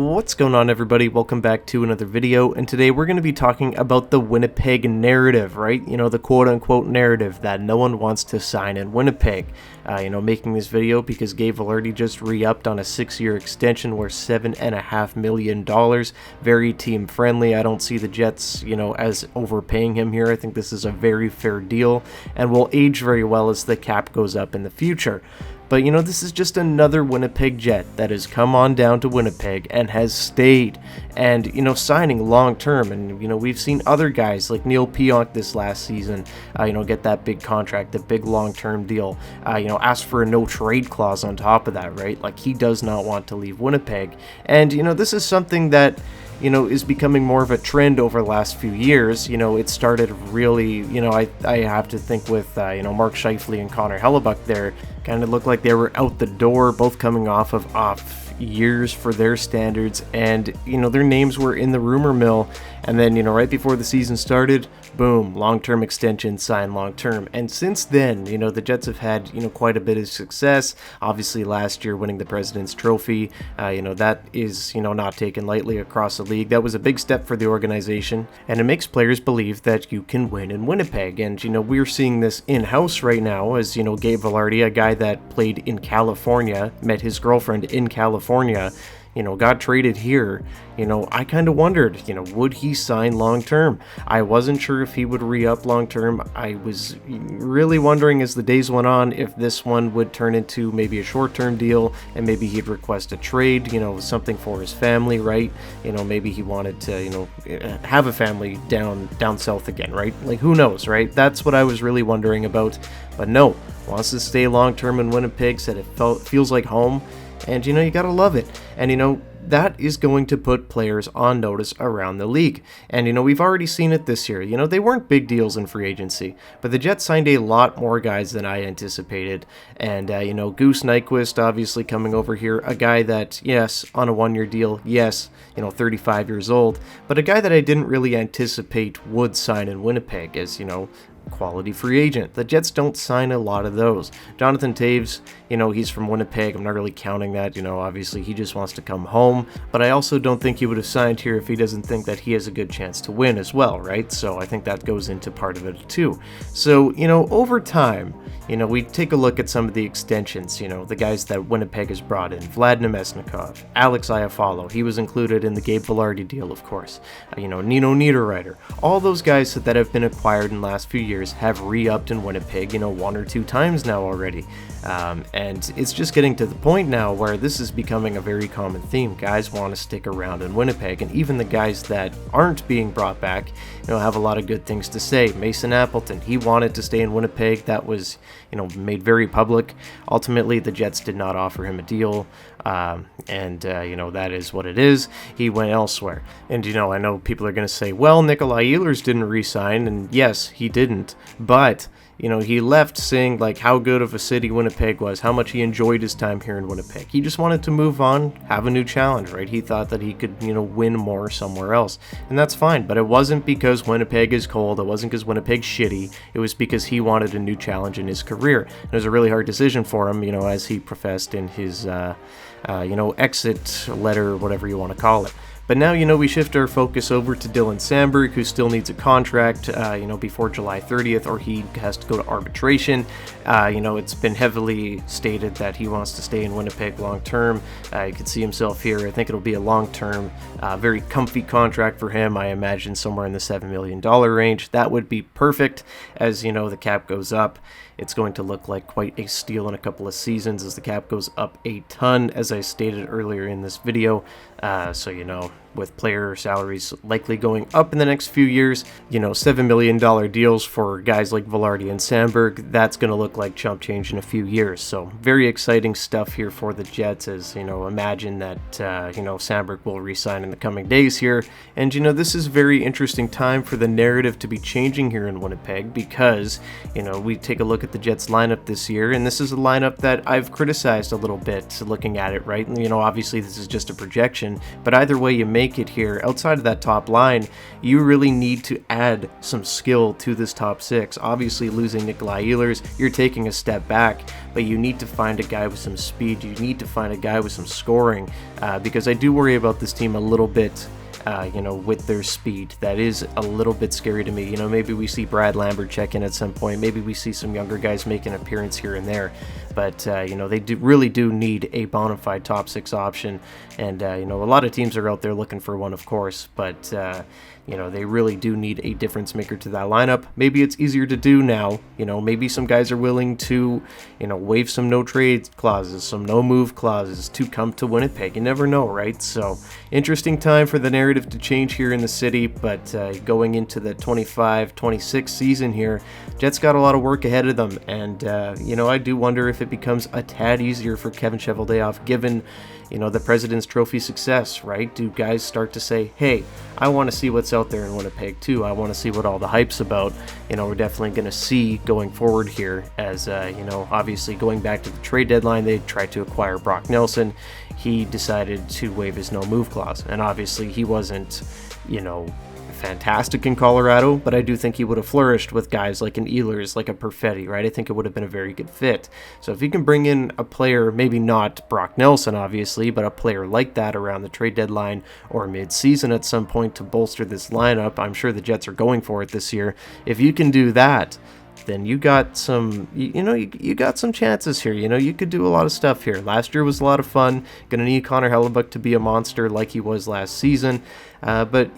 What's going on, everybody? Welcome back to another video, and today we're going to be talking about the Winnipeg narrative, right? The quote-unquote narrative that no one wants to sign in Winnipeg. Making this video because Gabe Vilardi just re-upped on a 6-year extension worth $7.5 million. Very team-friendly. I don't see the Jets, as overpaying him here. I think this is a very fair deal and will age very well as the cap goes up in the future. But, this is just another Winnipeg Jet that has come on down to Winnipeg and has stayed and, signing long-term. And, we've seen other guys like Neil Pionk this last season, get that big contract, the big long-term deal, ask for a no-trade clause on top of that, right? Like, he does not want to leave Winnipeg. And, this is something that is becoming more of a trend over the last few years. It started really, I have to think with, Mark Scheifele and Connor Hellebuck there, kind of looked like they were out the door, both coming off years for their standards, and their names were in the rumor mill. And then right before the season started, boom, long-term extension, signed long-term. And since then, the Jets have had quite a bit of success. Obviously last year winning the President's Trophy, that is not taken lightly across the league. That was a big step for the organization, and it makes players believe that you can win in Winnipeg. And we're seeing this in-house right now as Gabe Vilardi, a guy that played in California, met his girlfriend in California, got traded here. I kind of wondered, would he sign long-term? I wasn't sure if he would re-up long-term. I was really wondering as the days went on if this one would turn into maybe a short-term deal and maybe he'd request a trade, something for his family, right? Maybe he wanted to, have a family down south again, right? Like, who knows, right? That's what I was really wondering about. But no, wants to stay long-term in Winnipeg, said it feels like home. And, you gotta love it. And, that is going to put players on notice around the league. And, we've already seen it this year. They weren't big deals in free agency, but the Jets signed a lot more guys than I anticipated. And, Goose Nyquist obviously coming over here, a guy that, yes, on a 1-year deal, yes, 35 years old, but a guy that I didn't really anticipate would sign in Winnipeg as, quality free agent. The Jets don't sign a lot of those. Jonathan Toews, he's from Winnipeg. I'm not really counting that. Obviously he just wants to come home, but I also don't think he would have signed here if he doesn't think that he has a good chance to win as well, right? So I think that goes into part of it too. So, over time, we take a look at some of the extensions, the guys that Winnipeg has brought in. Vlad Nemesnikov, Alex Iafallo, he was included in the Gabe Vilardi deal, of course. Nino Niederreiter. All those guys that have been acquired in the last few years have re-upped in Winnipeg, 1 or 2 times now already. And it's just getting to the point now where this is becoming a very common theme. Guys want to stick around in Winnipeg, and even the guys that aren't being brought back, have a lot of good things to say. Mason Appleton, he wanted to stay in Winnipeg. That was, made very public. Ultimately, the Jets did not offer him a deal, and that is what it is. He went elsewhere. And, I know people are going to say, well, Nikolai Ehlers didn't re-sign, and yes, he didn't, but he left saying like how good of a city Winnipeg was, how much he enjoyed his time here in Winnipeg. He just wanted to move on, have a new challenge, right? He thought that he could, win more somewhere else. And that's fine, but it wasn't because Winnipeg is cold. It wasn't because Winnipeg's shitty. It was because he wanted a new challenge in his career. And it was a really hard decision for him, as he professed in his, exit letter, whatever you want to call it. But now, we shift our focus over to Dylan Samberg, who still needs a contract, before July 30th, or he has to go to arbitration. It's been heavily stated that he wants to stay in Winnipeg long-term. He could see himself here. I think it'll be a long-term, very comfy contract for him. I imagine somewhere in the $7 million range. That would be perfect as, the cap goes up. It's going to look like quite a steal in a couple of seasons as the cap goes up a ton, as I stated earlier in this video. So, with player salaries likely going up in the next few years, $7 million deals for guys like Vilardi and Samberg, that's going to look like chump change in a few years. So very exciting stuff here for the Jets as, imagine that, Samberg will re-sign in the coming days here. And, this is a very interesting time for the narrative to be changing here in Winnipeg because, we take a look at the Jets lineup this year, and this is a lineup that I've criticized a little bit looking at it, right? And, obviously this is just a projection, but either way you make make it here, outside of that top line, you really need to add some skill to this top six. Obviously, losing Nikolai Ehlers, you're taking a step back, but you need to find a guy with some speed. You need to find a guy with some scoring, because I do worry about this team a little bit. With their speed. That is a little bit scary to me. Maybe we see Brad Lambert check in at some point. Maybe we see some younger guys make an appearance here and there. But, they really do need a bona fide top six option. And, a lot of teams are out there looking for one, of course. But, they really do need a difference maker to that lineup. Maybe it's easier to do now. Maybe some guys are willing to, waive some no trade clauses, some no move clauses to come to Winnipeg. You never know, right? So, interesting time for the narrative to change here in the city, but going into the 25-26 season here, Jets got a lot of work ahead of them, and I do wonder if it becomes a tad easier for Kevin Cheveldayoff given the President's Trophy success, right? Do guys start to say, hey, I want to see what's out there in Winnipeg too. I want to see what all the hype's about. We're definitely going to see going forward here as, obviously going back to the trade deadline, they tried to acquire Brock Nelson. He decided to waive his no-move clause, and obviously he wasn't, fantastic in Colorado, but I do think he would have flourished with guys like an Ehlers, like a Perfetti, right? I think it would have been a very good fit. So if you can bring in a player, maybe not Brock Nelson, obviously, but a player like that around the trade deadline or mid-season at some point to bolster this lineup, I'm sure the Jets are going for it this year. If you can do that, then you got some, you got some chances here. You could do a lot of stuff here. Last year was a lot of fun. Gonna need Connor Hellebuck to be a monster like he was last season. But,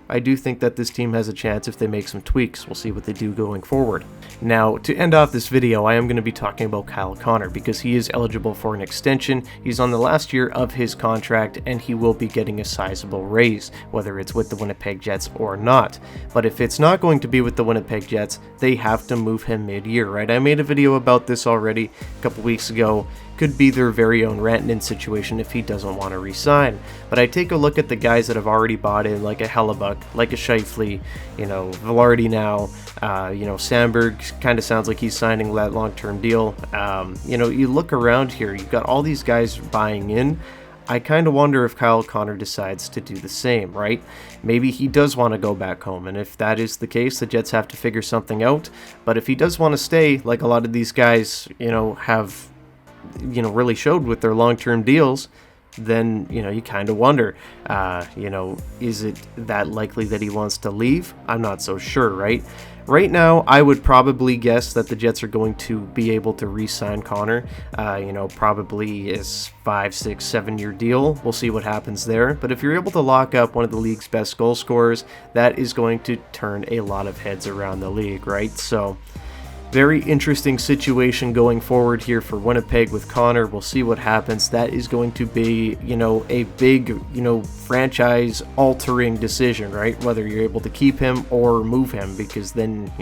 I do think that this team has a chance if they make some tweaks. We'll see what they do going forward. Now, to end off this video, I am going to be talking about Kyle Connor because he is eligible for an extension. He's on the last year of his contract, and he will be getting a sizable raise, whether it's with the Winnipeg Jets or not. But if it's not going to be with the Winnipeg Jets, they have to move him mid-year, right? I made a video about this already a couple weeks ago. Could be their very own Rantanen situation if he doesn't want to re-sign. But I take a look at the guys that have already bought in, like a Hellebuck, like a Scheifele, Velarde now, Sandberg kind of sounds like he's signing that long-term deal. You look around here, you've got all these guys buying in. I kind of wonder if Kyle Connor decides to do the same, right? Maybe he does want to go back home, and if that is the case, the Jets have to figure something out. But if he does want to stay, like a lot of these guys, have really showed with their long-term deals, then, you kind of wonder, is it that likely that he wants to leave? I'm not so sure, right? Right now, I would probably guess that the Jets are going to be able to re-sign Connor, probably is 5, 6, 7-year deal. We'll see what happens there. But if you're able to lock up one of the league's best goal scorers, that is going to turn a lot of heads around the league, right? So, very interesting situation going forward here for Winnipeg with Connor. We'll see what happens. That is going to be, a big, franchise-altering decision, right? Whether you're able to keep him or move him, because then,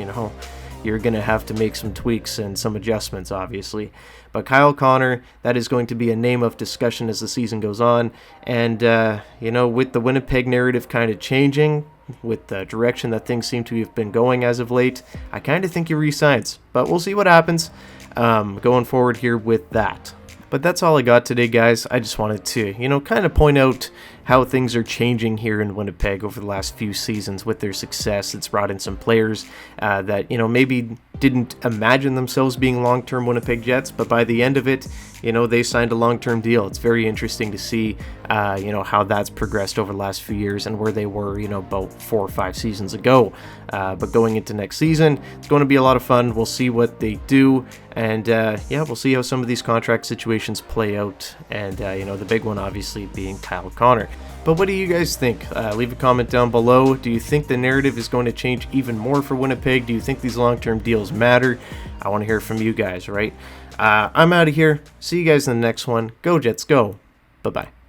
you're going to have to make some tweaks and some adjustments, obviously. But Kyle Connor, that is going to be a name of discussion as the season goes on. And, with the Winnipeg narrative kind of changing, with the direction that things seem to have been going as of late, I kind of think he resigns. But we'll see what happens going forward here with that. But that's all I got today, guys. I just wanted to, kind of point out how things are changing here in Winnipeg over the last few seasons with their success. It's brought in some players that, maybe didn't imagine themselves being long-term Winnipeg Jets, but by the end of it, they signed a long-term deal. It's very interesting to see, how that's progressed over the last few years and where they were, about 4 or 5 seasons ago. But going into next season, it's going to be a lot of fun. We'll see what they do, and we'll see how some of these contract situations play out. And the big one obviously being Kyle Connor. But what do you guys think? Leave a comment down below. Do you think the narrative is going to change even more for Winnipeg? Do you think these long-term deals matter? I want to hear from you guys, right? I'm out of here. See you guys in the next one. Go Jets, go. Bye-bye.